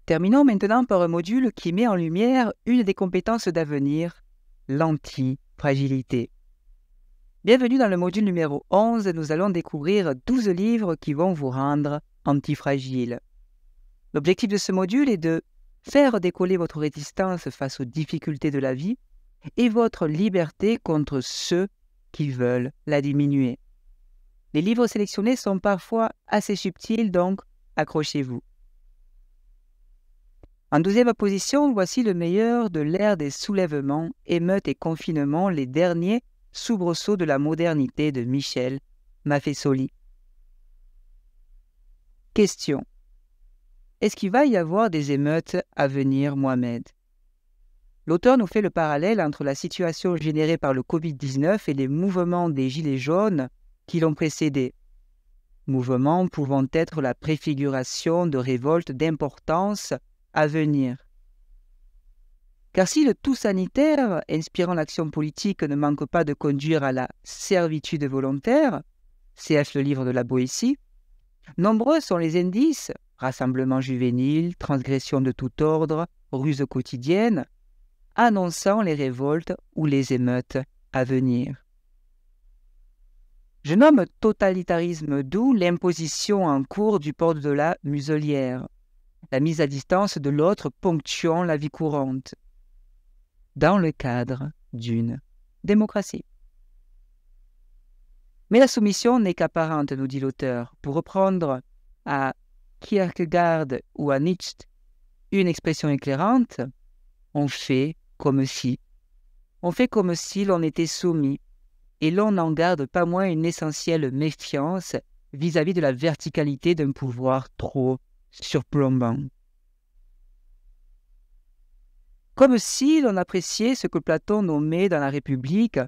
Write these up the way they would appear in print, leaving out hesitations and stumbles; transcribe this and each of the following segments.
Terminons maintenant par un module qui met en lumière une des compétences d'avenir, l'antifragilité. Bienvenue dans le module numéro 11, nous allons découvrir 12 livres qui vont vous rendre antifragile. L'objectif de ce module est de faire décoller votre résistance face aux difficultés de la vie et votre liberté contre ceux qui veulent la diminuer. Les livres sélectionnés sont parfois assez subtils, donc accrochez-vous. En 12e position, voici le meilleur de l'ère des soulèvements, émeutes et confinements, les derniers soubresauts de la modernité de Michel Maffesoli. Question. Est-ce qu'il va y avoir des émeutes à venir, Mohamed? L'auteur nous fait le parallèle entre la situation générée par le Covid-19 et les mouvements des Gilets jaunes qui l'ont précédé. Mouvements pouvant être la préfiguration de révoltes d'importance à venir. Car si le tout sanitaire, inspirant l'action politique, ne manque pas de conduire à la servitude volontaire, CF le livre de la Boétie, nombreux sont les indices, rassemblements juvéniles, transgressions de tout ordre, ruses quotidiennes, annonçant les révoltes ou les émeutes à venir. Je nomme totalitarisme doux l'imposition en cours du port de la muselière, la mise à distance de l'autre ponctuant la vie courante, dans le cadre d'une démocratie. Mais la soumission n'est qu'apparente, nous dit l'auteur. Pour reprendre à Kierkegaard ou à Nietzsche une expression éclairante, on fait comme si l'on était soumis, et l'on n'en garde pas moins une essentielle méfiance vis-à-vis de la verticalité d'un pouvoir trop surplombant. Comme si l'on appréciait ce que Platon nommait dans la République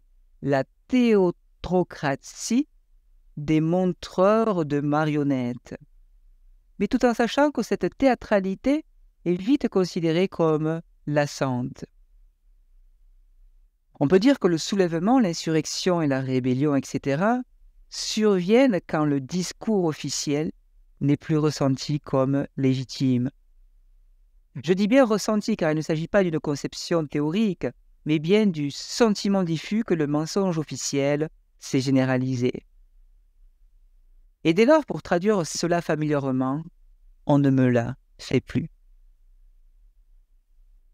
la théotrocratie des montreurs de marionnettes, mais tout en sachant que cette théâtralité est vite considérée comme lassante. On peut dire que le soulèvement, l'insurrection et la rébellion, etc., surviennent quand le discours officiel n'est plus ressenti comme légitime. Je dis bien ressenti car il ne s'agit pas d'une conception théorique, mais bien du sentiment diffus que le mensonge officiel s'est généralisé. Et dès lors, pour traduire cela familièrement, on ne me la fait plus.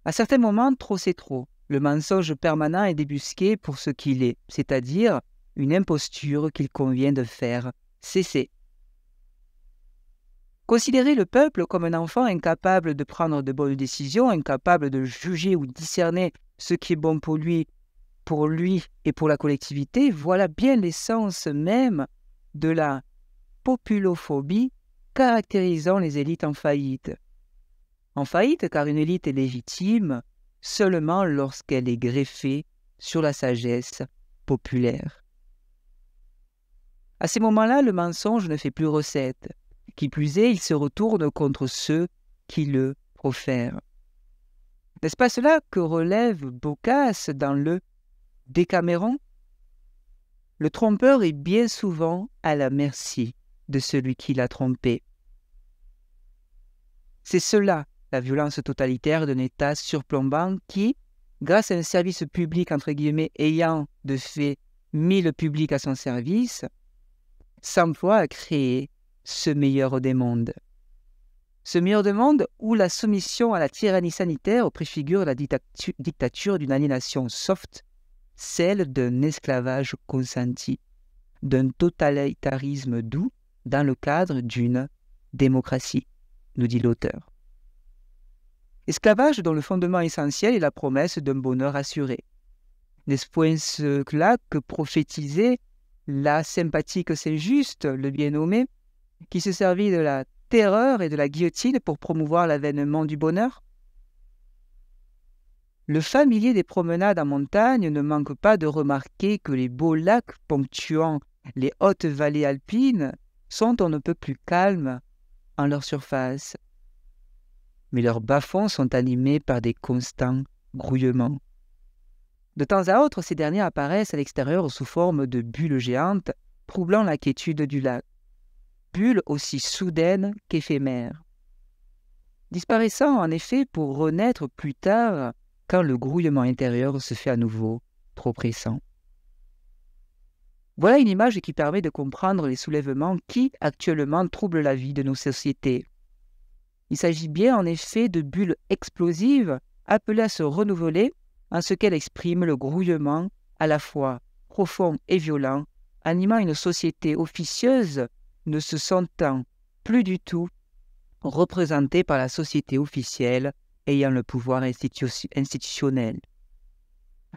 À certains moments, trop c'est trop. Le mensonge permanent est débusqué pour ce qu'il est, c'est-à-dire une imposture qu'il convient de faire cesser. Considérer le peuple comme un enfant incapable de prendre de bonnes décisions, incapable de juger ou discerner ce qui est bon pour lui et pour la collectivité, voilà bien l'essence même de la populophobie caractérisant les élites en faillite. En faillite car une élite est légitime seulement lorsqu'elle est greffée sur la sagesse populaire. À ces moments-là, le mensonge ne fait plus recette. Qui plus est, il se retourne contre ceux qui le profèrent. N'est-ce pas cela que relève Boccace dans le Décaméron? Le trompeur est bien souvent à la merci de celui qui l'a trompé. C'est cela, la violence totalitaire d'un État surplombant qui, grâce à un service public entre guillemets ayant de fait mis le public à son service, s'emploie à créer ce meilleur des mondes. Ce meilleur des mondes où la soumission à la tyrannie sanitaire préfigure la dictature d'une aliénation soft, celle d'un esclavage consenti, d'un totalitarisme doux dans le cadre d'une démocratie, nous dit l'auteur. Esclavage dont le fondement essentiel est la promesse d'un bonheur assuré. N'est-ce point cela que prophétisait la sympathique Saint-Just, le bien nommé, qui se servit de la terreur et de la guillotine pour promouvoir l'avènement du bonheur? Le familier des promenades en montagne ne manque pas de remarquer que les beaux lacs ponctuant les hautes vallées alpines sont on ne peut plus calmes en leur surface. Mais leurs bas-fonds sont animés par des constants grouillements. De temps à autre, ces derniers apparaissent à l'extérieur sous forme de bulles géantes, troublant la quiétude du lac. Bulles aussi soudaines qu'éphémères. disparaissant en effet pour renaître plus tard quand le grouillement intérieur se fait à nouveau trop pressant. Voilà une image qui permet de comprendre les soulèvements qui, actuellement, troublent la vie de nos sociétés. Il s'agit bien en effet de bulles explosives appelées à se renouveler en ce qu'elles expriment le grouillement à la fois profond et violent, animant une société officieuse ne se sentant plus du tout représentée par la société officielle ayant le pouvoir institutionnel.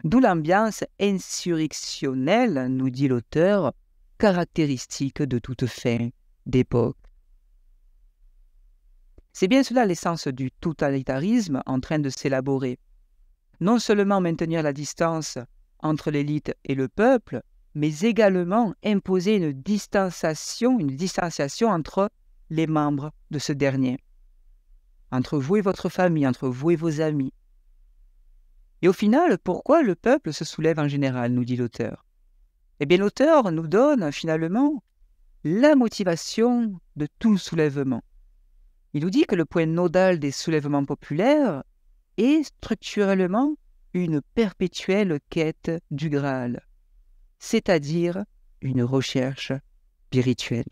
D'où l'ambiance insurrectionnelle, nous dit l'auteur, caractéristique de toute fin d'époque. C'est bien cela l'essence du totalitarisme en train de s'élaborer. Non seulement maintenir la distance entre l'élite et le peuple, mais également imposer une distanciation entre les membres de ce dernier, entre vous et votre famille, entre vous et vos amis. Et au final, pourquoi le peuple se soulève en général, nous dit l'auteur? Eh bien, l'auteur nous donne finalement la motivation de tout soulèvement. Il nous dit que le point nodal des soulèvements populaires est structurellement une perpétuelle quête du Graal, c'est-à-dire une recherche spirituelle.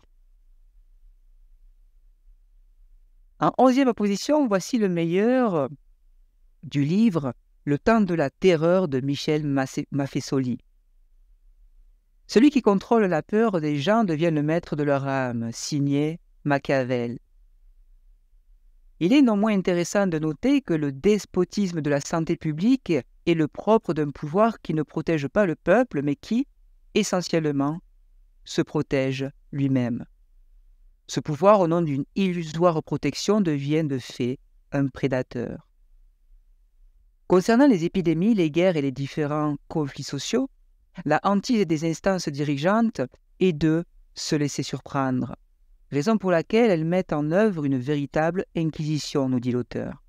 En 11e position, voici le meilleur du livre « Le temps de la terreur » de Michel Maffesoli. Celui qui contrôle la peur des gens devient le maître de leur âme, signé Machiavel. Il est non moins intéressant de noter que le despotisme de la santé publique est le propre d'un pouvoir qui ne protège pas le peuple, mais qui, essentiellement, se protège lui-même. Ce pouvoir, au nom d'une illusoire protection, devient de fait un prédateur. Concernant les épidémies, les guerres et les différents conflits sociaux, la hantise des instances dirigeantes est de se laisser surprendre, raison pour laquelle elles mettent en œuvre une véritable inquisition, nous dit l'auteur.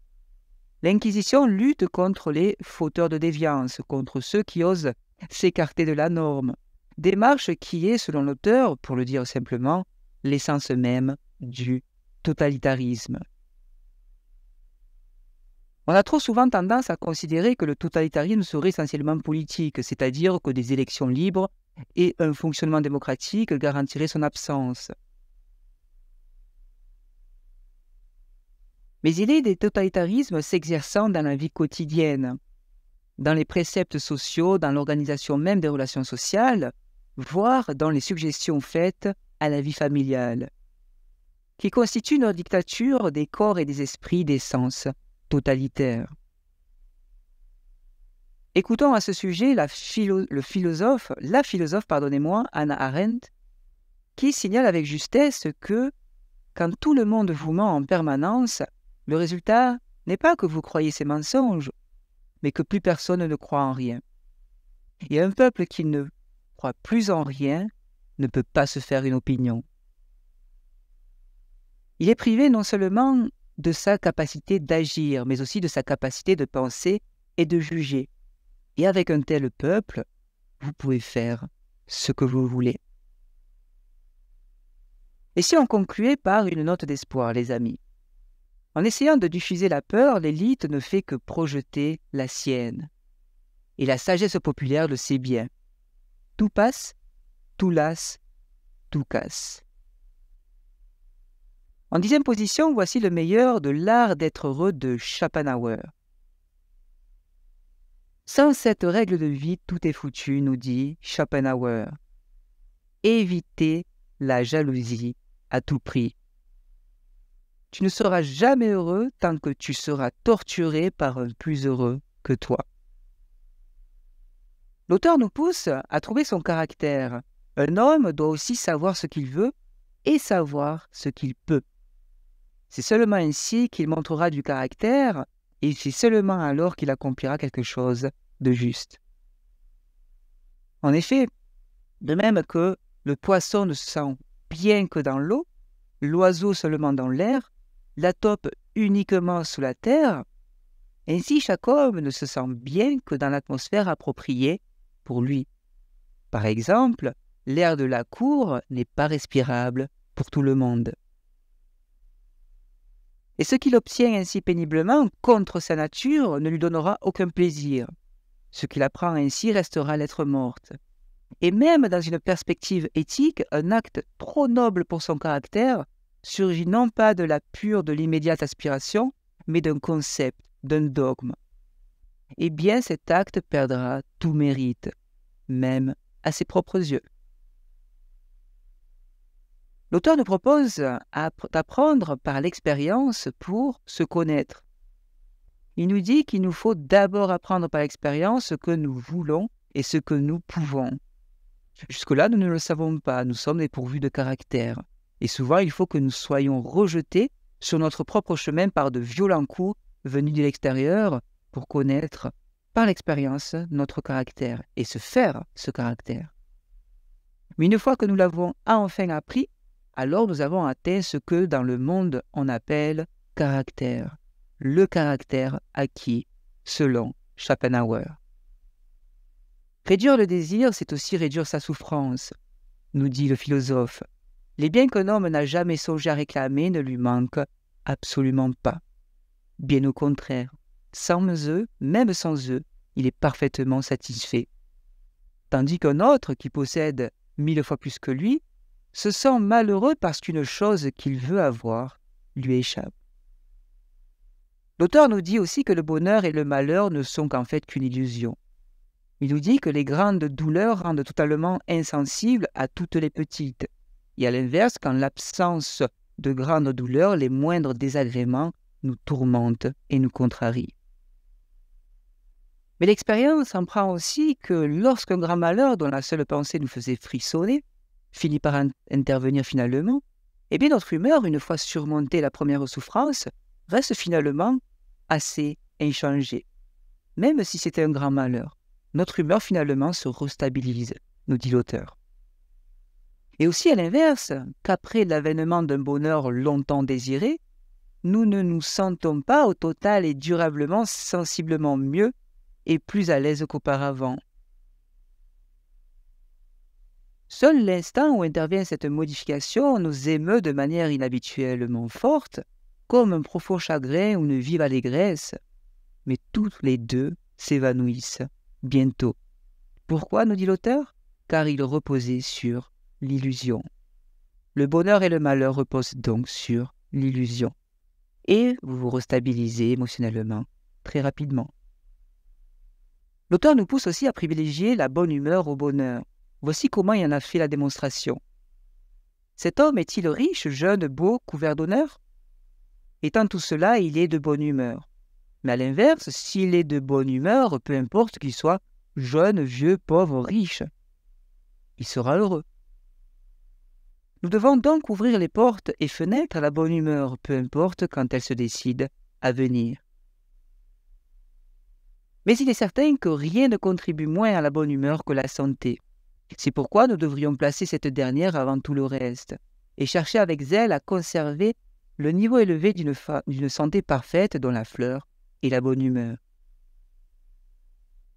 L'inquisition lutte contre les fauteurs de déviance, contre ceux qui osent s'écarter de la norme, démarche qui est, selon l'auteur, pour le dire simplement, l'essence même du totalitarisme. On a trop souvent tendance à considérer que le totalitarisme serait essentiellement politique, c'est-à-dire que des élections libres et un fonctionnement démocratique garantiraient son absence. Mais il est des totalitarismes s'exerçant dans la vie quotidienne, dans les préceptes sociaux, dans l'organisation même des relations sociales, voire dans les suggestions faites à la vie familiale, qui constituent une dictature des corps et des esprits d'essence totalitaire. Écoutons à ce sujet la philosophe, Hannah Arendt, qui signale avec justesse que quand tout le monde vous ment en permanence, le résultat n'est pas que vous croyez ces mensonges, mais que plus personne ne croit en rien. Et un peuple qui ne croit plus en rien ne peut pas se faire une opinion. Il est privé non seulement de sa capacité d'agir, mais aussi de sa capacité de penser et de juger. Et avec un tel peuple, vous pouvez faire ce que vous voulez. Et si on concluait par une note d'espoir, les amis? En essayant de diffuser la peur, l'élite ne fait que projeter la sienne. Et la sagesse populaire le sait bien. Tout passe, tout lasse, tout casse. En 10e position, voici le meilleur de l'art d'être heureux de Schopenhauer. Sans cette règle de vie, tout est foutu, nous dit Schopenhauer. Évitez la jalousie à tout prix. Tu ne seras jamais heureux tant que tu seras torturé par un plus heureux que toi. L'auteur nous pousse à trouver son caractère. Un homme doit aussi savoir ce qu'il veut et savoir ce qu'il peut. C'est seulement ainsi qu'il montrera du caractère et c'est seulement alors qu'il accomplira quelque chose de juste. En effet, de même que le poisson ne se sent bien que dans l'eau, l'oiseau seulement dans l'air, la taupe uniquement sous la terre, ainsi chaque homme ne se sent bien que dans l'atmosphère appropriée pour lui. Par exemple, l'air de la cour n'est pas respirable pour tout le monde. Et ce qu'il obtient ainsi péniblement contre sa nature ne lui donnera aucun plaisir. Ce qu'il apprend ainsi restera lettre morte. Et même dans une perspective éthique, un acte trop noble pour son caractère surgit non pas de l'immédiate aspiration, mais d'un concept, d'un dogme. Eh bien, cet acte perdra tout mérite, même à ses propres yeux. L'auteur nous propose d'apprendre par l'expérience pour se connaître. Il nous dit qu'il nous faut d'abord apprendre par l'expérience ce que nous voulons et ce que nous pouvons. Jusque-là, nous ne le savons pas, nous sommes dépourvus de caractère. Et souvent, il faut que nous soyons rejetés sur notre propre chemin par de violents coups venus de l'extérieur pour connaître par l'expérience notre caractère et se faire ce caractère. Mais une fois que nous l'avons enfin appris, alors nous avons atteint ce que dans le monde on appelle caractère, le caractère acquis selon Schopenhauer. Réduire le désir, c'est aussi réduire sa souffrance, nous dit le philosophe. Les biens qu'un homme n'a jamais songé à réclamer ne lui manquent absolument pas. Bien au contraire, sans eux, même sans eux, il est parfaitement satisfait. Tandis qu'un autre qui possède 1000 fois plus que lui se sent malheureux parce qu'une chose qu'il veut avoir lui échappe. L'auteur nous dit aussi que le bonheur et le malheur ne sont qu'en fait qu'une illusion. Il nous dit que les grandes douleurs rendent totalement insensibles à toutes les petites. Et à l'inverse, qu'en l'absence de grandes douleurs, les moindres désagréments nous tourmentent et nous contrarient. Mais l'expérience apprend aussi que lorsqu'un grand malheur dont la seule pensée nous faisait frissonner finit par intervenir finalement, eh bien notre humeur, une fois surmontée la première souffrance, reste finalement assez inchangée. Même si c'était un grand malheur, notre humeur finalement se restabilise, nous dit l'auteur. Et aussi à l'inverse, qu'après l'avènement d'un bonheur longtemps désiré, nous ne nous sentons pas au total et durablement sensiblement mieux et plus à l'aise qu'auparavant. Seul l'instant où intervient cette modification nous émeut de manière inhabituellement forte, comme un profond chagrin ou une vive allégresse, mais toutes les deux s'évanouissent bientôt. Pourquoi, nous dit l'auteur? Car ils reposaient sur l'illusion. Le bonheur et le malheur reposent donc sur l'illusion. Et vous vous restabilisez émotionnellement très rapidement. L'auteur nous pousse aussi à privilégier la bonne humeur au bonheur. Voici comment il en a fait la démonstration. Cet homme est-il riche, jeune, beau, couvert d'honneur? Étant tout cela, il est de bonne humeur. Mais à l'inverse, s'il est de bonne humeur, peu importe qu'il soit jeune, vieux, pauvre, riche, il sera heureux. Nous devons donc ouvrir les portes et fenêtres à la bonne humeur, peu importe quand elle se décide à venir. Mais il est certain que rien ne contribue moins à la bonne humeur que la santé. C'est pourquoi nous devrions placer cette dernière avant tout le reste, et chercher avec zèle à conserver le niveau élevé d'une santé parfaite dont la fleur est la bonne humeur.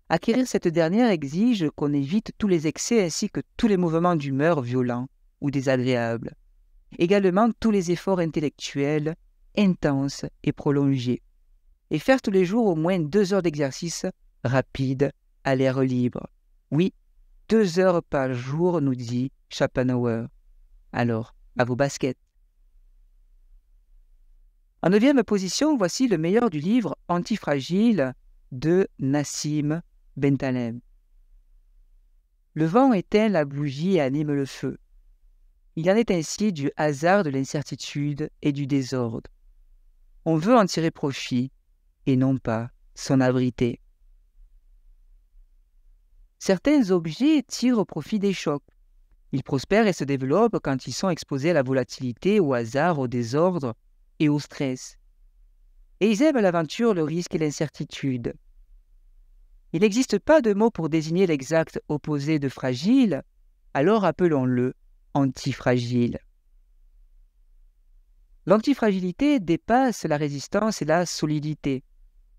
Acquérir cette dernière exige qu'on évite tous les excès ainsi que tous les mouvements d'humeur violents ou désagréables. Également tous les efforts intellectuels intenses et prolongés. Et faire tous les jours au moins 2 heures d'exercice rapide à l'air libre. Oui, 2 heures par jour, nous dit Schopenhauer. Alors, à vos baskets. En 9e position, voici le meilleur du livre Antifragile de Nassim Bentaleb. Le vent éteint la bougie et anime le feu. Il en est ainsi du hasard, de l'incertitude et du désordre. On veut en tirer profit et non pas s'en abriter. Certains objets tirent profit des chocs. Ils prospèrent et se développent quand ils sont exposés à la volatilité, au hasard, au désordre et au stress. Et ils aiment l'aventure, le risque et l'incertitude. Il n'existe pas de mot pour désigner l'exact opposé de fragile, alors appelons-le antifragile. L'antifragilité dépasse la résistance et la solidité.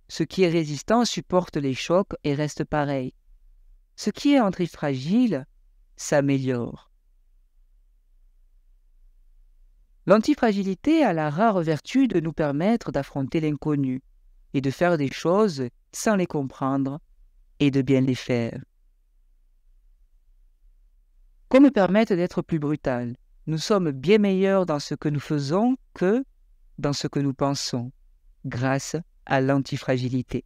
Ce qui est résistant supporte les chocs et reste pareil. Ce qui est antifragile s'améliore. L'antifragilité a la rare vertu de nous permettre d'affronter l'inconnu et de faire des choses sans les comprendre et de bien les faire. Qu'on me permette d'être plus brutal, nous sommes bien meilleurs dans ce que nous faisons que dans ce que nous pensons, grâce à l'antifragilité.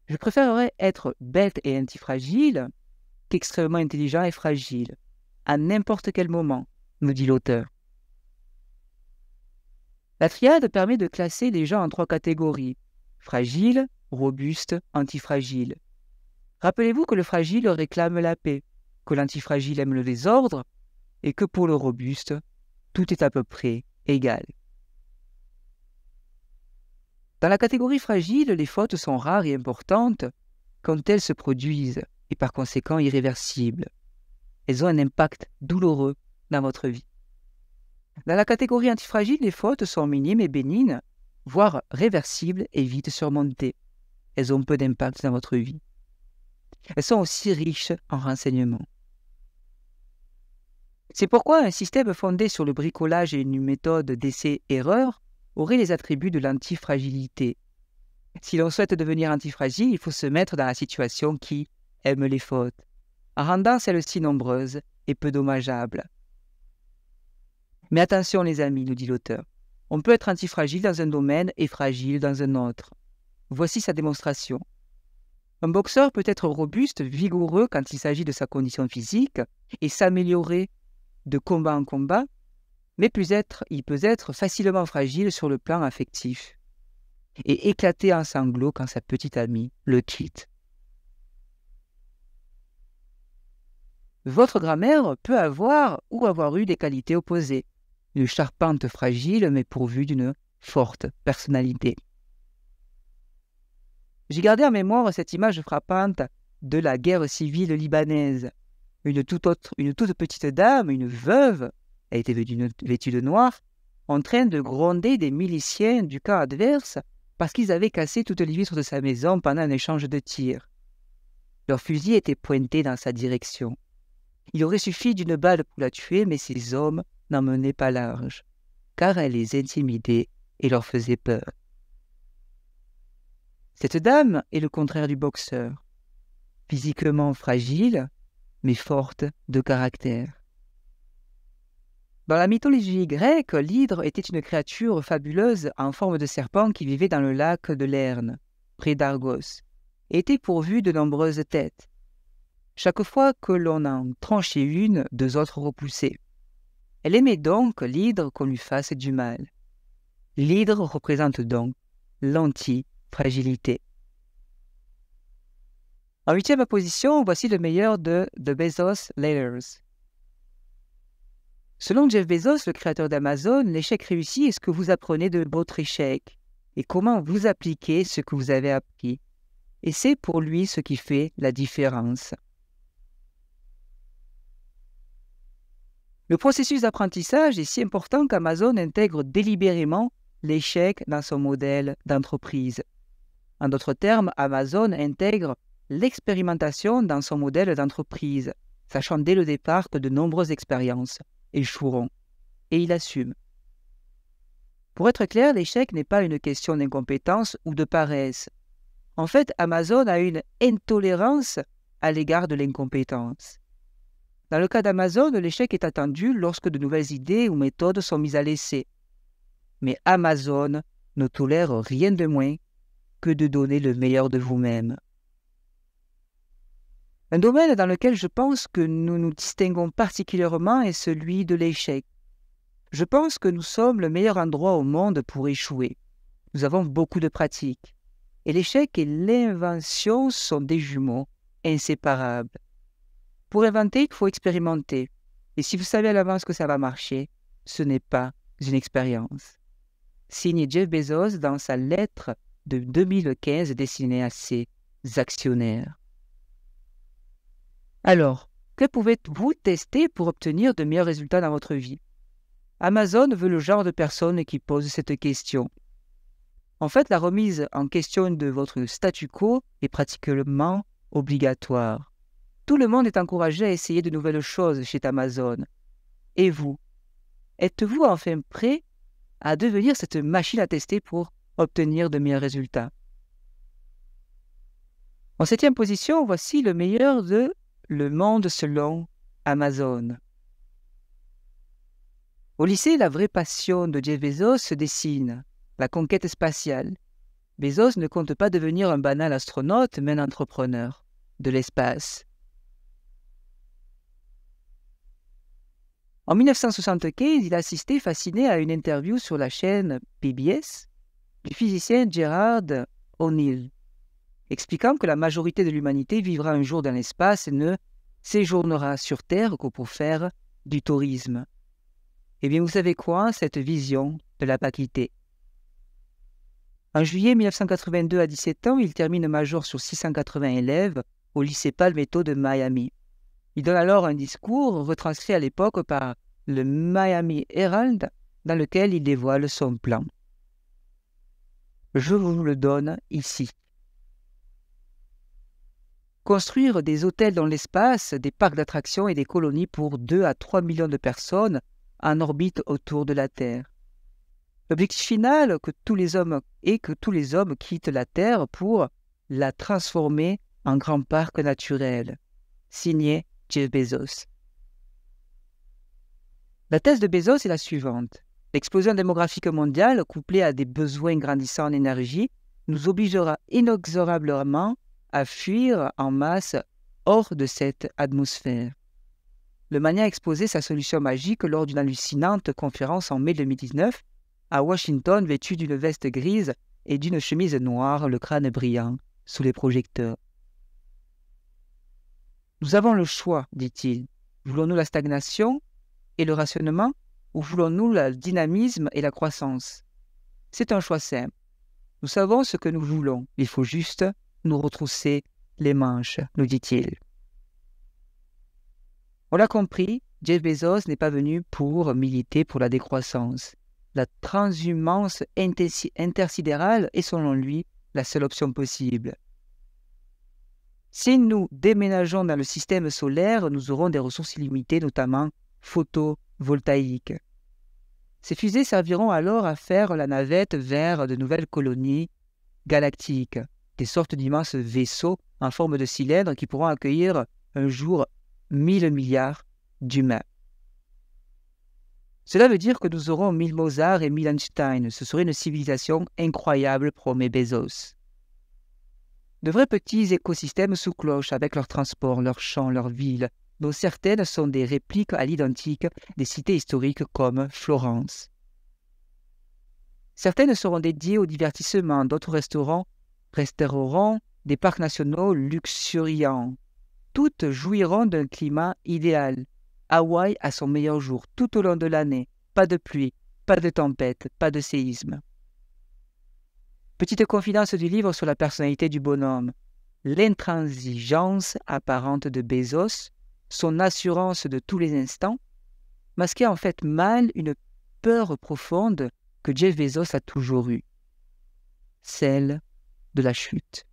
Je préférerais être bête et antifragile qu'extrêmement intelligent et fragile, à n'importe quel moment, nous dit l'auteur. La triade permet de classer les gens en 3 catégories, fragile, robuste, antifragile. Rappelez-vous que le fragile réclame la paix, que l'antifragile aime le désordre, et que pour le robuste, tout est à peu près égal. Dans la catégorie fragile, les fautes sont rares et importantes quand elles se produisent et par conséquent irréversibles. Elles ont un impact douloureux dans votre vie. Dans la catégorie antifragile, les fautes sont minimes et bénignes, voire réversibles et vite surmontées. Elles ont peu d'impact dans votre vie. Elles sont aussi riches en renseignements. C'est pourquoi un système fondé sur le bricolage et une méthode d'essai-erreur aurait les attributs de l'antifragilité. Si l'on souhaite devenir antifragile, il faut se mettre dans la situation qui aime les fautes, en rendant celles-ci nombreuses et peu dommageables. Mais attention les amis, nous dit l'auteur, on peut être antifragile dans un domaine et fragile dans un autre. Voici sa démonstration. Un boxeur peut être robuste, vigoureux quand il s'agit de sa condition physique et s'améliorer de combat en combat, mais il peut être facilement fragile sur le plan affectif et éclater en sanglots quand sa petite amie le quitte. Votre grand-mère peut avoir ou avoir eu des qualités opposées, une charpente fragile mais pourvue d'une forte personnalité. J'ai gardé en mémoire cette image frappante de la guerre civile libanaise. Une toute petite dame, une veuve, elle était vêtue de noir, en train de gronder des miliciens du camp adverse parce qu'ils avaient cassé toutes les vitres de sa maison pendant un échange de tirs. Leur fusil était pointé dans sa direction. Il aurait suffi d'une balle pour la tuer, mais ces hommes n'en menaient pas large, car elle les intimidait et leur faisait peur. Cette dame est le contraire du boxeur, physiquement fragile, mais forte de caractère. Dans la mythologie grecque, l'hydre était une créature fabuleuse en forme de serpent qui vivait dans le lac de Lerne, près d'Argos, et était pourvue de nombreuses têtes. Chaque fois que l'on en tranchait une, 2 autres repoussaient. Elle aimait donc l'hydre qu'on lui fasse du mal. L'hydre représente donc l'antifragilité. En 8e position, voici le meilleur de The Bezos Letters. Selon Jeff Bezos, le créateur d'Amazon, l'échec réussi est ce que vous apprenez de votre échec et comment vous appliquez ce que vous avez appris. Et c'est pour lui ce qui fait la différence. Le processus d'apprentissage est si important qu'Amazon intègre délibérément l'échec dans son modèle d'entreprise. En d'autres termes, Amazon intègre l'expérimentation dans son modèle d'entreprise, sachant dès le départ que de nombreuses expériences échoueront, et il assume. Pour être clair, l'échec n'est pas une question d'incompétence ou de paresse. En fait, Amazon a une intolérance à l'égard de l'incompétence. Dans le cas d'Amazon, l'échec est attendu lorsque de nouvelles idées ou méthodes sont mises à l'essai. Mais Amazon ne tolère rien de moins que de donner le meilleur de vous-même. Un domaine dans lequel je pense que nous nous distinguons particulièrement est celui de l'échec. Je pense que nous sommes le meilleur endroit au monde pour échouer. Nous avons beaucoup de pratiques. Et l'échec et l'invention sont des jumeaux inséparables. Pour inventer, il faut expérimenter. Et si vous savez à l'avance que ça va marcher, ce n'est pas une expérience. Signé Jeff Bezos dans sa lettre de 2015 destinée à ses actionnaires. Alors, que pouvez-vous tester pour obtenir de meilleurs résultats dans votre vie? Amazon veut le genre de personne qui pose cette question. En fait, la remise en question de votre statu quo est pratiquement obligatoire. Tout le monde est encouragé à essayer de nouvelles choses chez Amazon. Et vous? Êtes-vous enfin prêt à devenir cette machine à tester pour obtenir de meilleurs résultats? En 7e position, voici le meilleur de Le Monde selon Amazon. Au lycée, la vraie passion de Jeff Bezos se dessine, la conquête spatiale. Bezos ne compte pas devenir un banal astronaute, mais un entrepreneur de l'espace. En 1975, il a assisté fasciné à une interview sur la chaîne PBS du physicien Gerard O'Neill, expliquant que la majorité de l'humanité vivra un jour dans l'espace et ne séjournera sur Terre que pour faire du tourisme. Eh bien, vous savez quoi? Cette vision ne l'a pas quitté. En juillet 1982, à 17 ans, il termine major sur 680 élèves au lycée Palmetto de Miami. Il donne alors un discours retranscrit à l'époque par le Miami Herald, dans lequel il dévoile son plan. Je vous le donne ici. Construire des hôtels dans l'espace, des parcs d'attractions et des colonies pour 2 à 3 millions de personnes en orbite autour de la Terre. L'objectif final que tous les hommes quittent la Terre pour la transformer en grand parc naturel. Signé Jeff Bezos. La thèse de Bezos est la suivante. L'explosion démographique mondiale, couplée à des besoins grandissants en énergie, nous obligera inexorablement à fuir en masse hors de cette atmosphère. Le mania a exposé sa solution magique lors d'une hallucinante conférence en mai 2019 à Washington, vêtu d'une veste grise et d'une chemise noire, le crâne brillant sous les projecteurs. Nous avons le choix, dit-il. Voulons-nous la stagnation et le rationnement ou voulons-nous le dynamisme et la croissance? C'est un choix simple. Nous savons ce que nous voulons. Il faut juste nous retrousser les manches, nous dit-il. On l'a compris, Jeff Bezos n'est pas venu pour militer pour la décroissance. La transhumance intersidérale est selon lui la seule option possible. Si nous déménageons dans le système solaire, nous aurons des ressources illimitées, notamment photovoltaïques. Ces fusées serviront alors à faire la navette vers de nouvelles colonies galactiques, des sortes d'immenses vaisseaux en forme de cylindre qui pourront accueillir un jour 1000 milliards d'humains. Cela veut dire que nous aurons 1000 Mozart et 1000 Einstein. Ce serait une civilisation incroyable, promet Bezos. De vrais petits écosystèmes sous cloche avec leurs transports, leurs champs, leurs villes, dont certaines sont des répliques à l'identique des cités historiques comme Florence. Certaines seront dédiées au divertissement, d'autres resteront des parcs nationaux luxuriants. Toutes jouiront d'un climat idéal. Hawaï a son meilleur jour tout au long de l'année. Pas de pluie, pas de tempête, pas de séisme. Petite confidence du livre sur la personnalité du bonhomme. L'intransigeance apparente de Bezos, son assurance de tous les instants, masquait en fait mal une peur profonde que Jeff Bezos a toujours eue. Celle de la chute.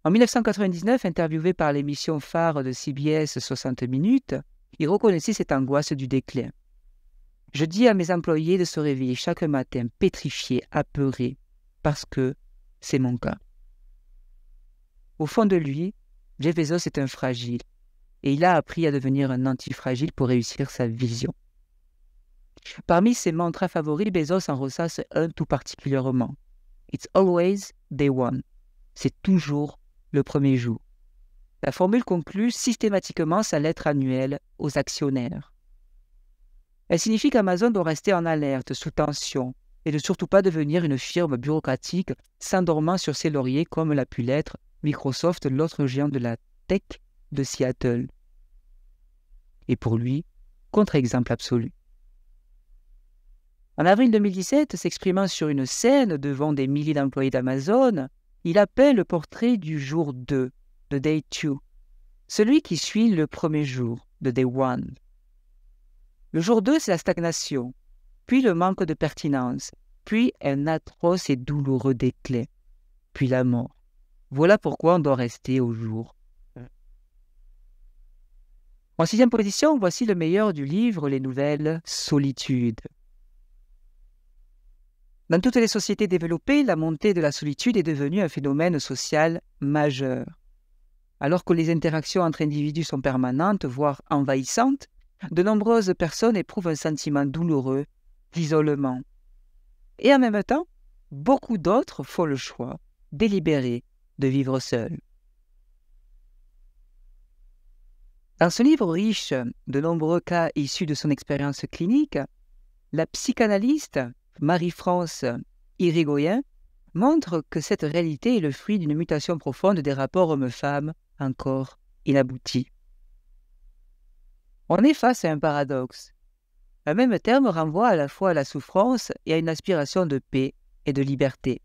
En 1999, interviewé par l'émission phare de CBS 60 minutes, il reconnaissait cette angoisse du déclin. Je dis à mes employés de se réveiller chaque matin pétrifiés, apeurés, parce que c'est mon cas. Au fond de lui, Jeff Bezos est un fragile, et il a appris à devenir un antifragile pour réussir sa vision. Parmi ses mantras favoris, Bezos en ressasse un tout particulièrement. It's always day one. C'est toujours le premier jour. La formule conclut systématiquement sa lettre annuelle aux actionnaires. Elle signifie qu'Amazon doit rester en alerte, sous tension, et ne surtout pas devenir une firme bureaucratique s'endormant sur ses lauriers comme l'a pu l'être Microsoft, l'autre géant de la tech de Seattle. Et pour lui, contre-exemple absolu. En avril 2017, s'exprimant sur une scène devant des milliers d'employés d'Amazon, il appelle le portrait du jour 2, de Day 2, celui qui suit le premier jour, de Day 1. Le jour 2, c'est la stagnation, puis le manque de pertinence, puis un atroce et douloureux déclin, puis la mort. Voilà pourquoi on doit rester au jour 1. En sixième position, voici le meilleur du livre Les Nouvelles Solitudes. Dans toutes les sociétés développées, la montée de la solitude est devenue un phénomène social majeur. Alors que les interactions entre individus sont permanentes, voire envahissantes, de nombreuses personnes éprouvent un sentiment douloureux d'isolement. Et en même temps, beaucoup d'autres font le choix délibéré de vivre seuls. Dans ce livre riche de nombreux cas issus de son expérience clinique, la psychanalyste Marie-France Irigoyen montre que cette réalité est le fruit d'une mutation profonde des rapports hommes-femmes encore inaboutis. On est face à un paradoxe. Un même terme renvoie à la fois à la souffrance et à une aspiration de paix et de liberté.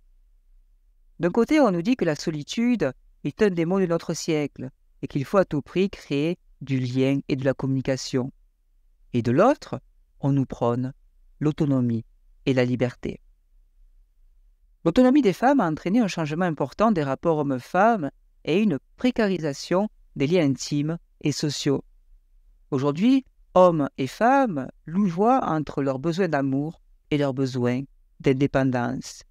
D'un côté, on nous dit que la solitude est un des maux de notre siècle et qu'il faut à tout prix créer du lien et de la communication. Et de l'autre, on nous prône l'autonomie et la liberté. L'autonomie des femmes a entraîné un changement important des rapports hommes-femmes et une précarisation des liens intimes et sociaux. Aujourd'hui, hommes et femmes louvoient entre leurs besoins d'amour et leurs besoins d'indépendance.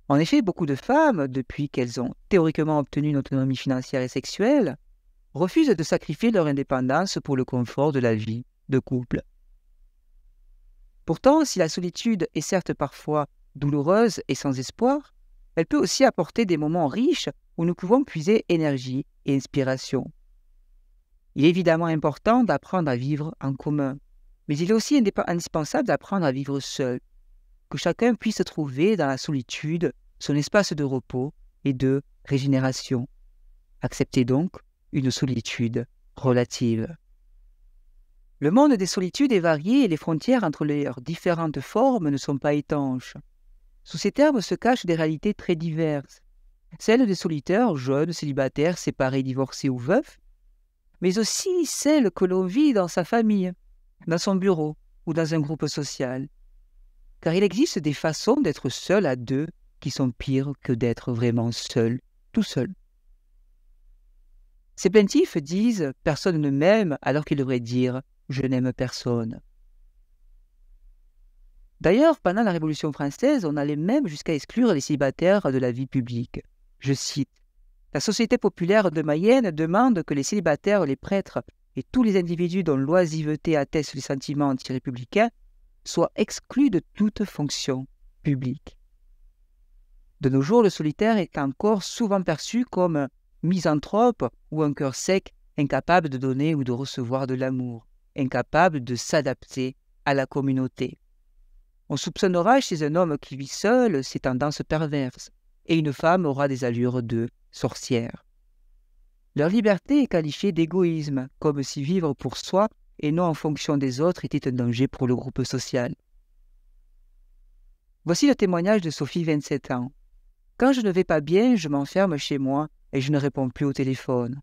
En effet, beaucoup de femmes, depuis qu'elles ont théoriquement obtenu une autonomie financière et sexuelle, refusent de sacrifier leur indépendance pour le confort de la vie de couple. Pourtant, si la solitude est certes parfois douloureuse et sans espoir, elle peut aussi apporter des moments riches où nous pouvons puiser énergie et inspiration. Il est évidemment important d'apprendre à vivre en commun, mais il est aussi indispensable d'apprendre à vivre seul, que chacun puisse trouver dans la solitude son espace de repos et de régénération. Acceptez donc une solitude relative. Le monde des solitudes est varié et les frontières entre leurs différentes formes ne sont pas étanches. Sous ces termes se cachent des réalités très diverses. Celles des solitaires, jeunes, célibataires, séparés, divorcés ou veufs, mais aussi celles que l'on vit dans sa famille, dans son bureau ou dans un groupe social. Car il existe des façons d'être seul à deux qui sont pires que d'être vraiment seul, tout seul. Ces plaintifs disent « personne ne m'aime » alors qu'ils devraient dire « je n'aime personne ». D'ailleurs, pendant la Révolution française, on allait même jusqu'à exclure les célibataires de la vie publique. Je cite « La Société populaire de Mayenne demande que les célibataires, les prêtres et tous les individus dont l'oisiveté atteste les sentiments anti-républicains soient exclus de toute fonction publique. » De nos jours, le solitaire est encore souvent perçu comme misanthrope ou un cœur sec, incapable de donner ou de recevoir de l'amour, incapable de s'adapter à la communauté. On soupçonnera chez un homme qui vit seul ces tendances perverses, et une femme aura des allures de sorcière. Leur liberté est qualifiée d'égoïsme, comme si vivre pour soi et non en fonction des autres était un danger pour le groupe social. Voici le témoignage de Sophie, 27 ans. Quand je ne vais pas bien, je m'enferme chez moi et je ne réponds plus au téléphone.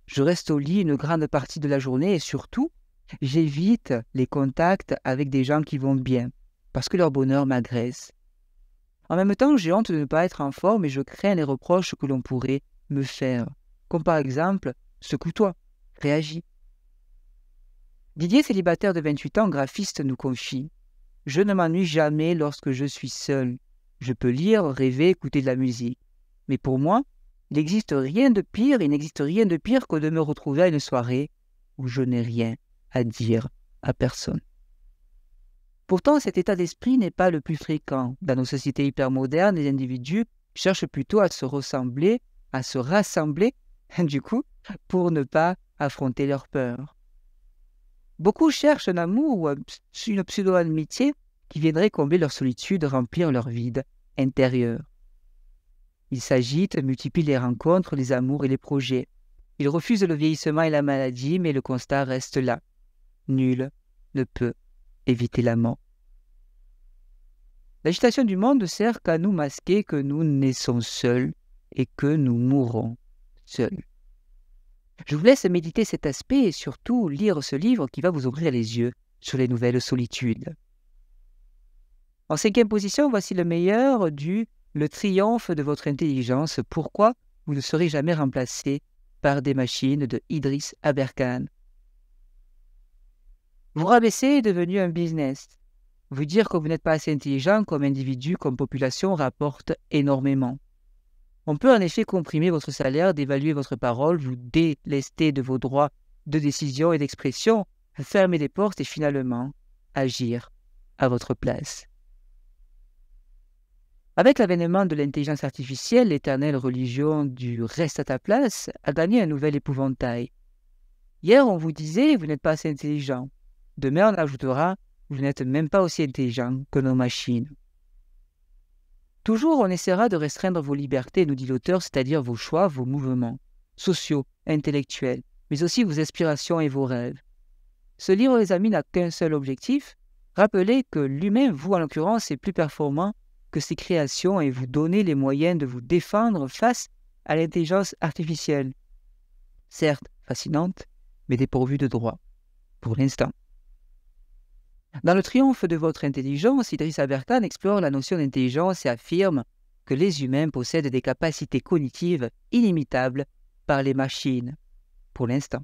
Je reste au lit une grande partie de la journée et surtout, j'évite les contacts avec des gens qui vont bien, parce que leur bonheur m'agresse. En même temps, j'ai honte de ne pas être en forme et je crains les reproches que l'on pourrait me faire, comme par exemple « secoue-toi, réagis ». Didier, célibataire de 28 ans, graphiste, nous confie « Je ne m'ennuie jamais lorsque je suis seul. Je peux lire, rêver, écouter de la musique. Mais pour moi, il n'existe rien de pire que de me retrouver à une soirée où je n'ai rien à dire à personne. » Pourtant, cet état d'esprit n'est pas le plus fréquent. Dans nos sociétés hypermodernes, les individus cherchent plutôt à se ressembler, à se rassembler, du coup, pour ne pas affronter leurs peurs. Beaucoup cherchent un amour ou une pseudo-amitié qui viendrait combler leur solitude, remplir leur vide intérieur. Ils s'agitent, multiplient les rencontres, les amours et les projets. Ils refusent le vieillissement et la maladie, mais le constat reste là. Nul ne peut éviter la mort. L'agitation du monde sert qu'à nous masquer que nous naissons seuls et que nous mourrons seuls. Je vous laisse méditer cet aspect et surtout lire ce livre qui va vous ouvrir les yeux sur les nouvelles solitudes. En cinquième position, voici le meilleur du « Le triomphe de votre intelligence. Pourquoi vous ne serez jamais remplacé par des machines de Idriss Aberkan. Vous rabaisser est devenu un business. Vous dire que vous n'êtes pas assez intelligent comme individu, comme population, rapporte énormément. On peut en effet comprimer votre salaire, dévaluer votre parole, vous délester de vos droits de décision et d'expression, fermer les portes et finalement agir à votre place. Avec l'avènement de l'intelligence artificielle, l'éternelle religion du « reste à ta place » a gagné un nouvel épouvantail. Hier, on vous disait « vous n'êtes pas assez intelligent ». Demain, on ajoutera « vous n'êtes même pas aussi intelligent que nos machines ». Toujours, on essaiera de restreindre vos libertés, nous dit l'auteur, c'est-à-dire vos choix, vos mouvements, sociaux, intellectuels, mais aussi vos aspirations et vos rêves. Ce livre, les amis, n'a qu'un seul objectif, rappeler que l'humain, vous en l'occurrence, est plus performant que ses créations et vous donner les moyens de vous défendre face à l'intelligence artificielle. Certes, fascinante, mais dépourvue de droits, pour l'instant. Dans le triomphe de votre intelligence, Idriss Aberkan explore la notion d'intelligence et affirme que les humains possèdent des capacités cognitives inimitables par les machines, pour l'instant.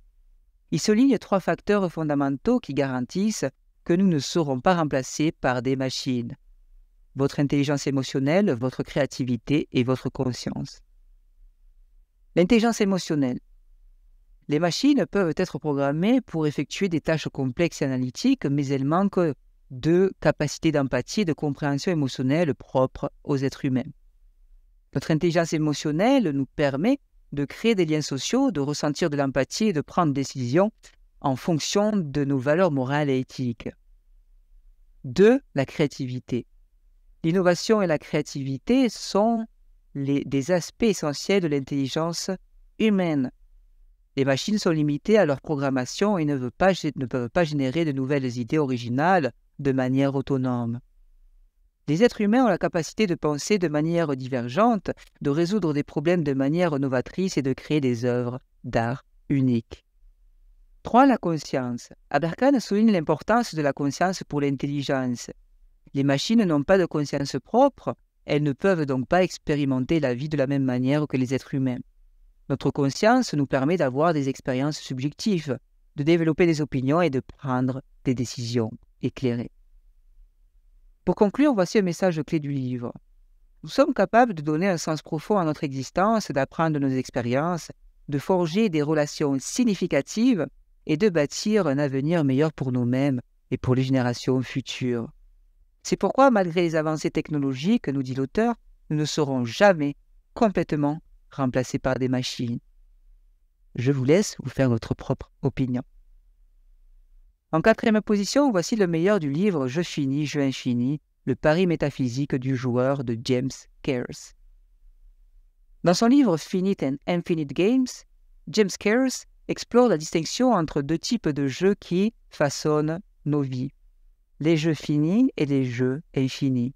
Il souligne 3 facteurs fondamentaux qui garantissent que nous ne serons pas remplacés par des machines. Votre intelligence émotionnelle, votre créativité et votre conscience. L'intelligence émotionnelle. Les machines peuvent être programmées pour effectuer des tâches complexes et analytiques, mais elles manquent de capacité d'empathie et de compréhension émotionnelle propres aux êtres humains. Notre intelligence émotionnelle nous permet de créer des liens sociaux, de ressentir de l'empathie et de prendre des décisions en fonction de nos valeurs morales et éthiques. 2. La créativité. L'innovation et la créativité sont des aspects essentiels de l'intelligence humaine. Les machines sont limitées à leur programmation et ne peuvent pas générer de nouvelles idées originales de manière autonome. Les êtres humains ont la capacité de penser de manière divergente, de résoudre des problèmes de manière novatrice et de créer des œuvres d'art uniques. 3. La conscience. Aberkan souligne l'importance de la conscience pour l'intelligence. Les machines n'ont pas de conscience propre, elles ne peuvent donc pas expérimenter la vie de la même manière que les êtres humains. Notre conscience nous permet d'avoir des expériences subjectives, de développer des opinions et de prendre des décisions éclairées. Pour conclure, voici un message clé du livre. Nous sommes capables de donner un sens profond à notre existence, d'apprendre de nos expériences, de forger des relations significatives et de bâtir un avenir meilleur pour nous-mêmes et pour les générations futures. C'est pourquoi, malgré les avancées technologiques, nous dit l'auteur, nous ne serons jamais complètement remplacés par des machines. Je vous laisse vous faire votre propre opinion. En 4e position, voici le meilleur du livre « Je finis, jeu infini », le pari métaphysique du joueur de James Cairns. Dans son livre « Finite and Infinite Games », James Cairns explore la distinction entre 2 types de jeux qui façonnent nos vies. Les jeux finis et les jeux infinis.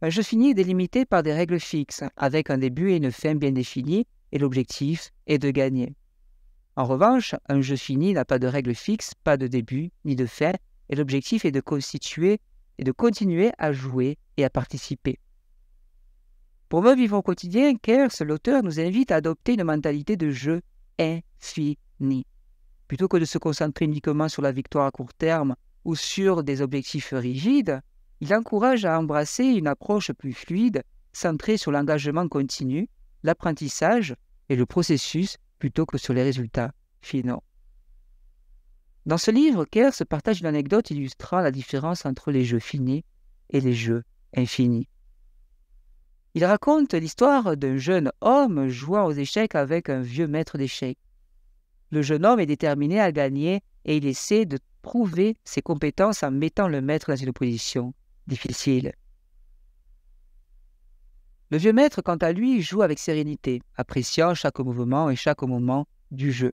Un jeu fini est délimité par des règles fixes, avec un début et une fin bien définis, et l'objectif est de gagner. En revanche, un jeu fini n'a pas de règles fixes, pas de début ni de fin, et l'objectif est de continuer à jouer et à participer. Pour mieux vivre au quotidien, Cairns, l'auteur, nous invite à adopter une mentalité de jeu infini. Plutôt que de se concentrer uniquement sur la victoire à court terme ou sur des objectifs rigides, il encourage à embrasser une approche plus fluide, centrée sur l'engagement continu, l'apprentissage et le processus plutôt que sur les résultats finaux. Dans ce livre, Cairns partage une anecdote illustrant la différence entre les jeux finis et les jeux infinis. Il raconte l'histoire d'un jeune homme jouant aux échecs avec un vieux maître d'échecs. Le jeune homme est déterminé à gagner et il essaie de prouver ses compétences en mettant le maître dans une position difficile. Le vieux maître, quant à lui, joue avec sérénité, appréciant chaque mouvement et chaque moment du jeu.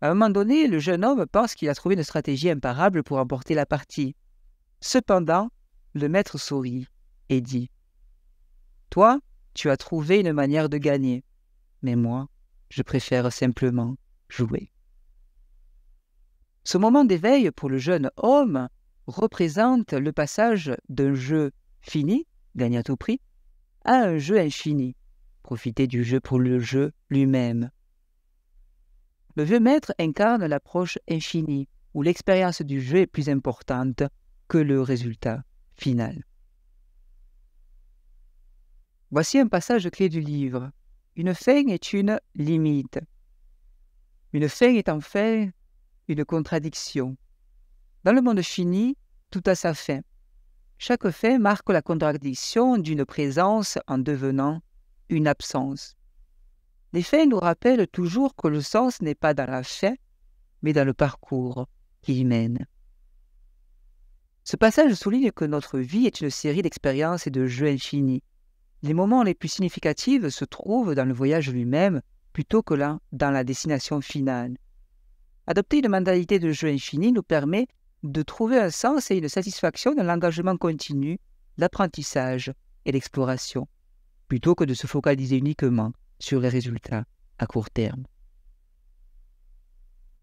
À un moment donné, le jeune homme pense qu'il a trouvé une stratégie imparable pour emporter la partie. Cependant, le maître sourit et dit « Toi, tu as trouvé une manière de gagner, mais moi, je préfère simplement jouer. » Ce moment d'éveil pour le jeune homme représente le passage d'un jeu fini, gagné à tout prix, à un jeu infini, profiter du jeu pour le jeu lui-même. Le jeu maître incarne l'approche infinie, où l'expérience du jeu est plus importante que le résultat final. Voici un passage clé du livre. Une fin est une limite. Une fin est en fait une contradiction. Dans le monde fini, tout a sa fin. Chaque fin marque la contradiction d'une présence en devenant une absence. Les fins nous rappellent toujours que le sens n'est pas dans la fin, mais dans le parcours qui y mène. Ce passage souligne que notre vie est une série d'expériences et de jeux infinis. Les moments les plus significatifs se trouvent dans le voyage lui-même plutôt que dans la destination finale. Adopter une mentalité de jeu infini nous permet de trouver un sens et une satisfaction dans l'engagement continu, l'apprentissage et l'exploration, plutôt que de se focaliser uniquement sur les résultats à court terme.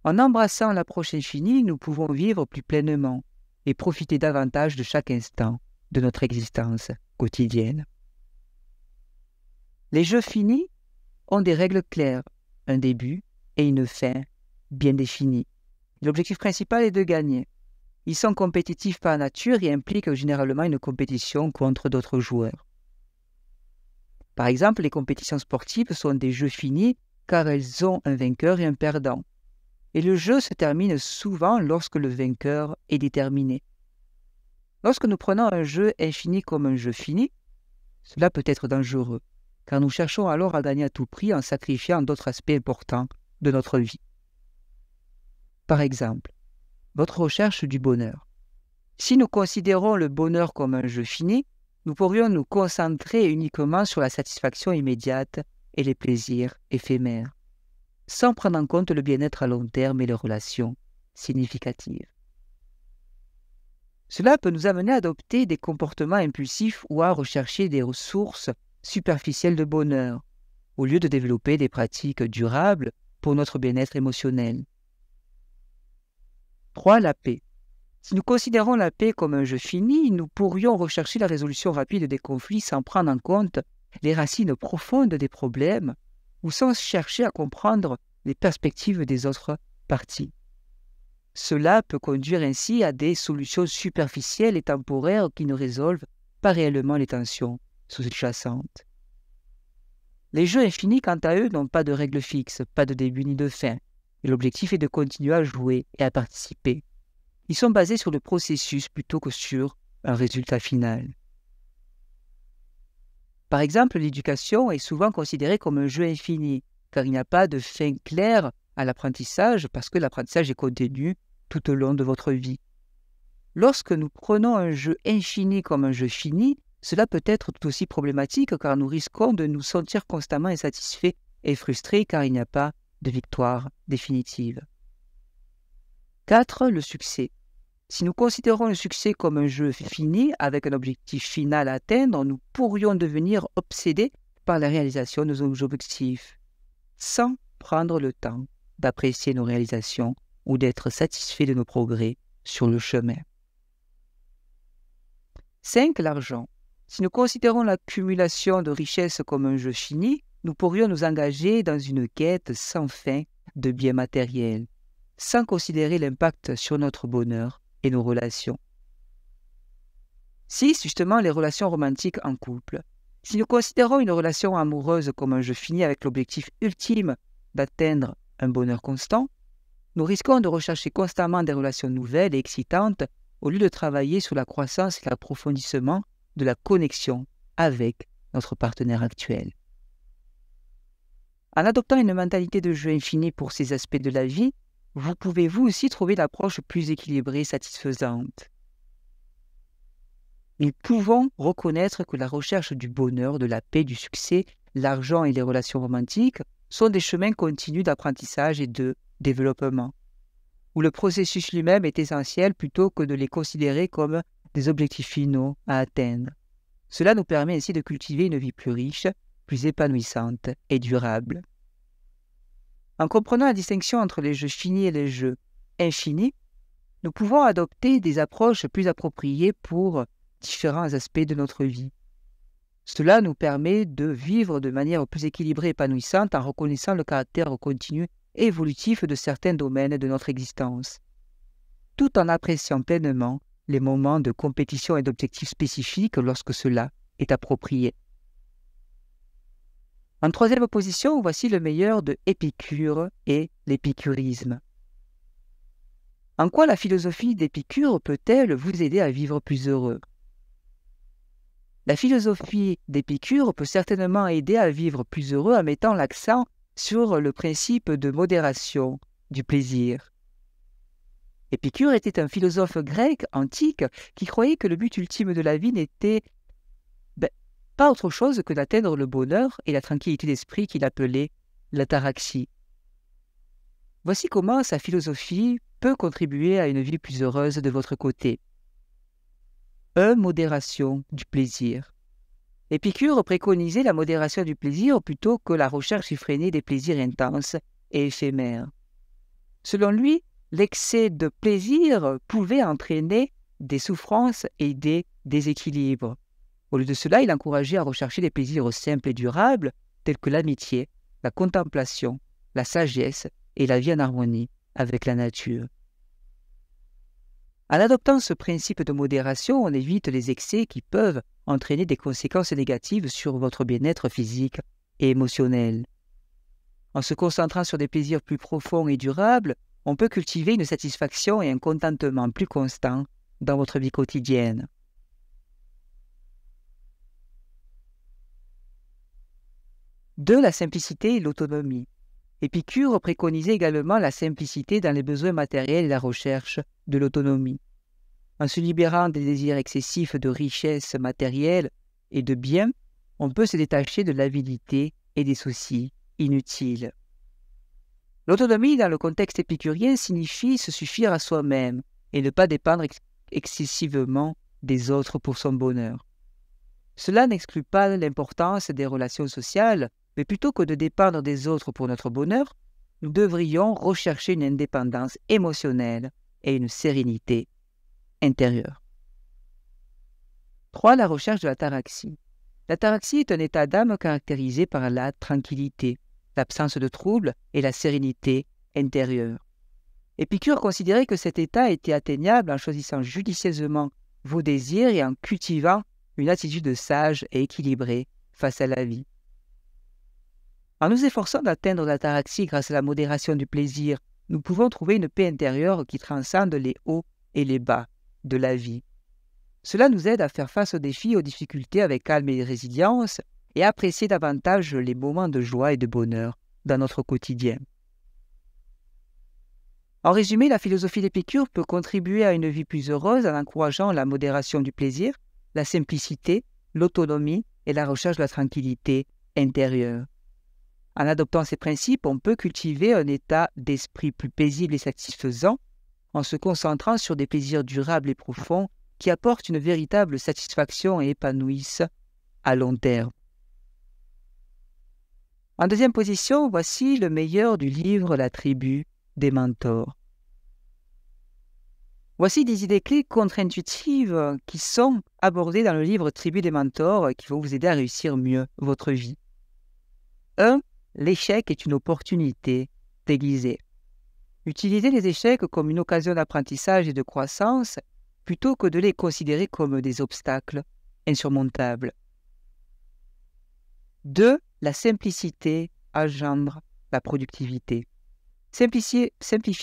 En embrassant l'approche infinie, nous pouvons vivre plus pleinement et profiter davantage de chaque instant de notre existence quotidienne. Les jeux finis ont des règles claires, un début et une fin bien définis. L'objectif principal est de gagner. Ils sont compétitifs par nature et impliquent généralement une compétition contre d'autres joueurs. Par exemple, les compétitions sportives sont des jeux finis car elles ont un vainqueur et un perdant. Et le jeu se termine souvent lorsque le vainqueur est déterminé. Lorsque nous prenons un jeu infini comme un jeu fini, cela peut être dangereux, car nous cherchons alors à gagner à tout prix en sacrifiant d'autres aspects importants de notre vie. Par exemple, votre recherche du bonheur. Si nous considérons le bonheur comme un jeu fini, nous pourrions nous concentrer uniquement sur la satisfaction immédiate et les plaisirs éphémères, sans prendre en compte le bien-être à long terme et les relations significatives. Cela peut nous amener à adopter des comportements impulsifs ou à rechercher des ressources superficielles de bonheur, au lieu de développer des pratiques durables pour notre bien-être émotionnel. 3. La paix. Si nous considérons la paix comme un jeu fini, nous pourrions rechercher la résolution rapide des conflits sans prendre en compte les racines profondes des problèmes ou sans chercher à comprendre les perspectives des autres parties. Cela peut conduire ainsi à des solutions superficielles et temporaires qui ne résolvent pas réellement les tensions sous-jacentes. Les jeux infinis, quant à eux, n'ont pas de règles fixes, pas de début ni de fin, et l'objectif est de continuer à jouer et à participer. Ils sont basés sur le processus plutôt que sur un résultat final. Par exemple, l'éducation est souvent considérée comme un jeu infini, car il n'y a pas de fin claire à l'apprentissage parce que l'apprentissage est continu tout au long de votre vie. Lorsque nous prenons un jeu infini comme un jeu fini, cela peut être tout aussi problématique car nous risquons de nous sentir constamment insatisfaits et frustrés car il n'y a pas de victoire définitive. 4. Le succès. Si nous considérons le succès comme un jeu fini avec un objectif final à atteindre, nous pourrions devenir obsédés par la réalisation de nos objectifs, sans prendre le temps d'apprécier nos réalisations ou d'être satisfaits de nos progrès sur le chemin. 5. L'argent. Si nous considérons l'accumulation de richesses comme un jeu fini, nous pourrions nous engager dans une quête sans fin de biens matériels, sans considérer l'impact sur notre bonheur et nos relations. 6. Justement, les relations romantiques en couple. Si nous considérons une relation amoureuse comme un jeu fini avec l'objectif ultime d'atteindre un bonheur constant, nous risquons de rechercher constamment des relations nouvelles et excitantes au lieu de travailler sur la croissance et l'approfondissement de la connexion avec notre partenaire actuel. En adoptant une mentalité de jeu infini pour ces aspects de la vie, vous pouvez vous aussi trouver l'approche plus équilibrée et satisfaisante. Nous pouvons reconnaître que la recherche du bonheur, de la paix, du succès, l'argent et les relations romantiques sont des chemins continus d'apprentissage et de développement, où le processus lui-même est essentiel plutôt que de les considérer comme des objectifs finaux à atteindre. Cela nous permet ainsi de cultiver une vie plus riche, plus épanouissante et durable. En comprenant la distinction entre les jeux finis et les jeux infinis, nous pouvons adopter des approches plus appropriées pour différents aspects de notre vie. Cela nous permet de vivre de manière plus équilibrée et épanouissante en reconnaissant le caractère continu et évolutif de certains domaines de notre existence, tout en appréciant pleinement les moments de compétition et d'objectifs spécifiques lorsque cela est approprié. En troisième position, voici le meilleur de Épicure et l'épicurisme. En quoi la philosophie d'Épicure peut-elle vous aider à vivre plus heureux? La philosophie d'Épicure peut certainement aider à vivre plus heureux en mettant l'accent sur le principe de modération du plaisir. Épicure était un philosophe grec antique qui croyait que le but ultime de la vie n'était pas autre chose que d'atteindre le bonheur et la tranquillité d'esprit qu'il appelait l'ataraxie. Voici comment sa philosophie peut contribuer à une vie plus heureuse de votre côté. 1. Modération du plaisir. Épicure préconisait la modération du plaisir plutôt que la recherche effrénée des plaisirs intenses et éphémères. Selon lui, l'excès de plaisir pouvait entraîner des souffrances et des déséquilibres. Au lieu de cela, il encourageait à rechercher des plaisirs simples et durables tels que l'amitié, la contemplation, la sagesse et la vie en harmonie avec la nature. En adoptant ce principe de modération, on évite les excès qui peuvent entraîner des conséquences négatives sur votre bien-être physique et émotionnel. En se concentrant sur des plaisirs plus profonds et durables, on peut cultiver une satisfaction et un contentement plus constants dans votre vie quotidienne. De la simplicité et l'autonomie. Épicure préconisait également la simplicité dans les besoins matériels et la recherche de l'autonomie. En se libérant des désirs excessifs de richesse matérielle et de biens, on peut se détacher de l'avidité et des soucis inutiles. L'autonomie dans le contexte épicurien signifie se suffire à soi-même et ne pas dépendre excessivement des autres pour son bonheur. Cela n'exclut pas l'importance des relations sociales, mais plutôt que de dépendre des autres pour notre bonheur, nous devrions rechercher une indépendance émotionnelle et une sérénité intérieure. 3. La recherche de l'ataraxie. L'ataraxie est un état d'âme caractérisé par la tranquillité, l'absence de troubles et la sérénité intérieure. Épicure considérait que cet état était atteignable en choisissant judicieusement vos désirs et en cultivant une attitude sage et équilibrée face à la vie. En nous efforçant d'atteindre l'ataraxie grâce à la modération du plaisir, nous pouvons trouver une paix intérieure qui transcende les hauts et les bas de la vie. Cela nous aide à faire face aux défis et aux difficultés avec calme et résilience et à apprécier davantage les moments de joie et de bonheur dans notre quotidien. En résumé, la philosophie d'Épicure peut contribuer à une vie plus heureuse en encourageant la modération du plaisir, la simplicité, l'autonomie et la recherche de la tranquillité intérieure. En adoptant ces principes, on peut cultiver un état d'esprit plus paisible et satisfaisant en se concentrant sur des plaisirs durables et profonds qui apportent une véritable satisfaction et épanouissent à long terme. En deuxième position, voici le meilleur du livre La tribu des mentors. Voici des idées clés contre-intuitives qui sont abordées dans le livre Tribu des mentors qui vont vous aider à réussir mieux votre vie. 1. L'échec est une opportunité déguisée. Utilisez les échecs comme une occasion d'apprentissage et de croissance plutôt que de les considérer comme des obstacles insurmontables. 2. La simplicité engendre la productivité. Simplifiez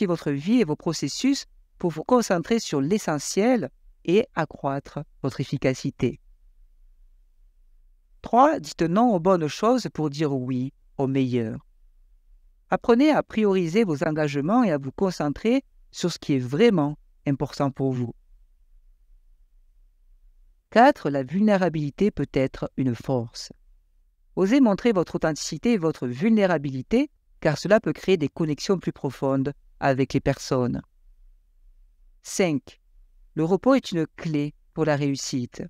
votre vie et vos processus pour vous concentrer sur l'essentiel et accroître votre efficacité. 3. Dites non aux bonnes choses pour dire oui au meilleur. Apprenez à prioriser vos engagements et à vous concentrer sur ce qui est vraiment important pour vous. 4. La vulnérabilité peut être une force. Osez montrer votre authenticité et votre vulnérabilité, car cela peut créer des connexions plus profondes avec les personnes. 5. Le repos est une clé pour la réussite.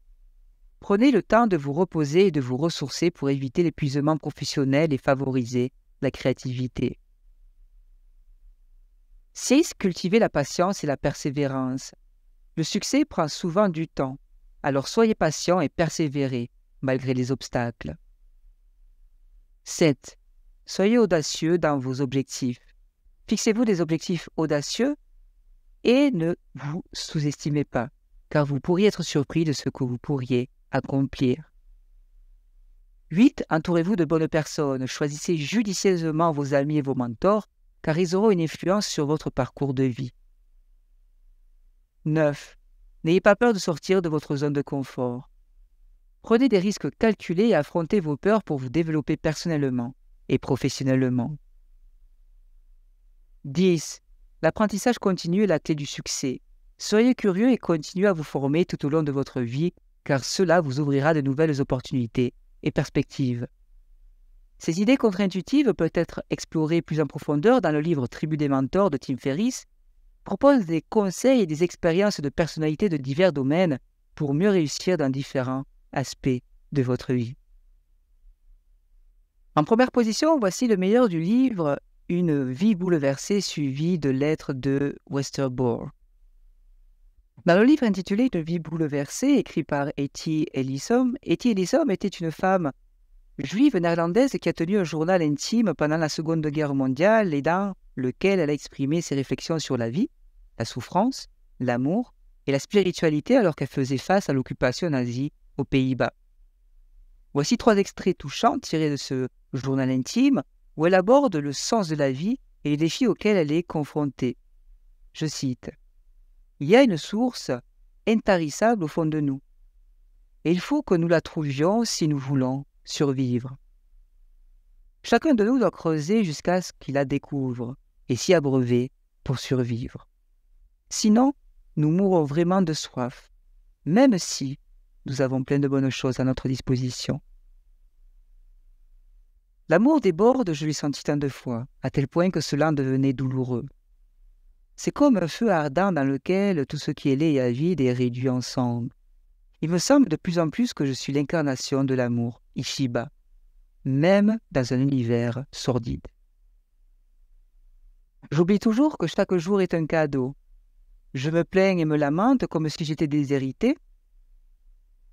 Prenez le temps de vous reposer et de vous ressourcer pour éviter l'épuisement professionnel et favoriser la créativité. 6. Cultivez la patience et la persévérance. Le succès prend souvent du temps, alors soyez patient et persévérez malgré les obstacles. 7. Soyez audacieux dans vos objectifs. Fixez-vous des objectifs audacieux et ne vous sous-estimez pas, car vous pourriez être surpris de ce que vous pourriez accomplir. 8. Entourez-vous de bonnes personnes. Choisissez judicieusement vos amis et vos mentors, car ils auront une influence sur votre parcours de vie. 9. N'ayez pas peur de sortir de votre zone de confort. Prenez des risques calculés et affrontez vos peurs pour vous développer personnellement et professionnellement. 10. L'apprentissage continu est la clé du succès. Soyez curieux et continuez à vous former tout au long de votre vie, car cela vous ouvrira de nouvelles opportunités et perspectives. Ces idées contre-intuitives peuvent être explorées plus en profondeur dans le livre Tribu des mentors de Tim Ferriss, propose des conseils et des expériences de personnalités de divers domaines pour mieux réussir dans différents aspects de votre vie. En première position, voici le meilleur du livre Une vie bouleversée suivie de lettres de Westerbork. Dans le livre intitulé Une vie bouleversée, écrit par Etty Ellison était une femme juive néerlandaise qui a tenu un journal intime pendant la Seconde Guerre mondiale et dans lequel elle a exprimé ses réflexions sur la vie, la souffrance, l'amour et la spiritualité alors qu'elle faisait face à l'occupation nazie aux Pays-Bas. Voici 3 extraits touchants tirés de ce journal intime où elle aborde le sens de la vie et les défis auxquels elle est confrontée. Je cite : « Il y a une source intarissable au fond de nous, et il faut que nous la trouvions si nous voulons survivre. Chacun de nous doit creuser jusqu'à ce qu'il la découvre et s'y abreuver pour survivre. Sinon, nous mourrons vraiment de soif, même si nous avons plein de bonnes choses à notre disposition. » L'amour déborde, je l'ai senti tant de fois, à tel point que cela en devenait douloureux. C'est comme un feu ardent dans lequel tout ce qui est laid et avide est réduit ensemble. Il me semble de plus en plus que je suis l'incarnation de l'amour, ici-bas, même dans un univers sordide. J'oublie toujours que chaque jour est un cadeau. Je me plains et me lamente comme si j'étais déshéritée,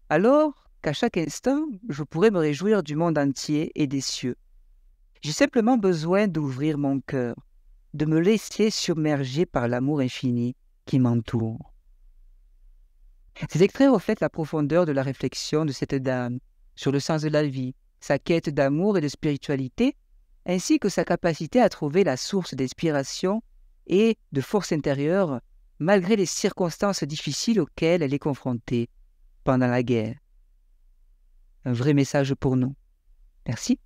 alors qu'à chaque instant, je pourrais me réjouir du monde entier et des cieux. J'ai simplement besoin d'ouvrir mon cœur, de me laisser submerger par l'amour infini qui m'entoure. Ces extraits reflètent la profondeur de la réflexion de cette dame sur le sens de la vie, sa quête d'amour et de spiritualité, ainsi que sa capacité à trouver la source d'inspiration et de force intérieure malgré les circonstances difficiles auxquelles elle est confrontée pendant la guerre. Un vrai message pour nous. Merci.